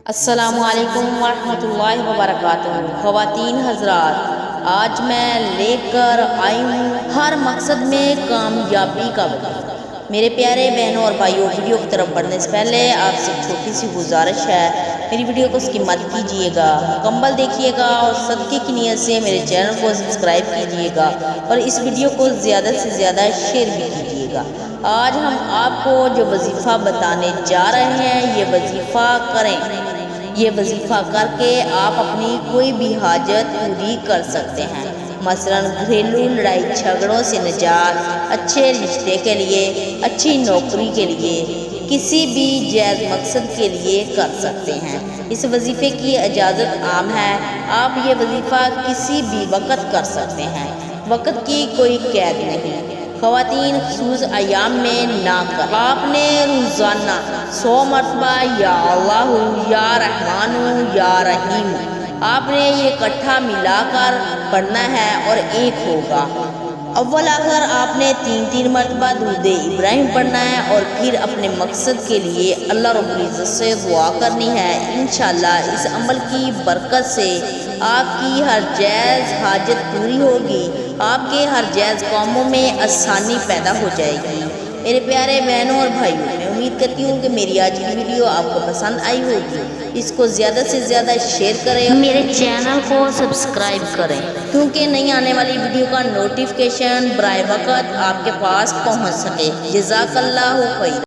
السلام علیکم ورحمۃ اللہ وبرکاتہ۔ خواتین حضرات، آج میں لے کر آئی ہوں ہر مقصد میں کامیابی کا وظیفہ۔ میرے پیارے بہنوں اور بھائیوں، ویڈیو کی طرف بڑھنے سے پہلے آپ سے چھوٹی سی گزارش ہے، میری ویڈیو کو اسکپ مت کیجیے گا، مکمل دیکھیے گا اور صدقے کی نیت سے میرے چینل کو سبسکرائب کیجیے گا اور اس ویڈیو کو زیادہ سے زیادہ شیئر بھی کیجیے گا۔ آج ہم آپ کو جو وظیفہ بتانے جا رہے ہیں، یہ وظیفہ کریں۔ یہ وظیفہ کر کے آپ اپنی کوئی بھی حاجت پوری کر سکتے ہیں، مثلا گھریلو لڑائی جھگڑوں سے نجات، اچھے رشتے کے لیے، اچھی نوکری کے لیے، کسی بھی جائز مقصد کے لیے کر سکتے ہیں۔ اس وظیفے کی اجازت عام ہے، آپ یہ وظیفہ کسی بھی وقت کر سکتے ہیں، وقت کی کوئی قید نہیں۔ خواتین خصوص ایام میں نہ کر، آپ نے روزانہ 100 مرتبہ یا اللہ یا رحمان یا رحیم، آپ نے یہ اکٹھا ملا کر پڑھنا ہے اور ایک ہوگا۔ اول آخر آپ نے 3 مرتبہ درود ابراہیم پڑھنا ہے اور پھر اپنے مقصد کے لیے اللہ رب العزت سے دعا کرنی ہے۔ انشاءاللہ اس عمل کی برکت سے آپ کی ہر جائز حاجت پوری ہوگی، آپ کے ہر جائز کاموں میں آسانی پیدا ہو جائے گی۔ میرے پیارے بہنوں اور بھائیوں، میں امید کرتی ہوں کہ میری آج کی ویڈیو آپ کو پسند آئی ہوگی۔ اس کو زیادہ سے زیادہ شیئر کریں، میرے چینل کو سبسکرائب کریں کیونکہ نئی آنے والی ویڈیو کا نوٹیفیکیشن برائے وقت آپ کے پاس پہنچ سکے۔ جزاک اللہ خیر۔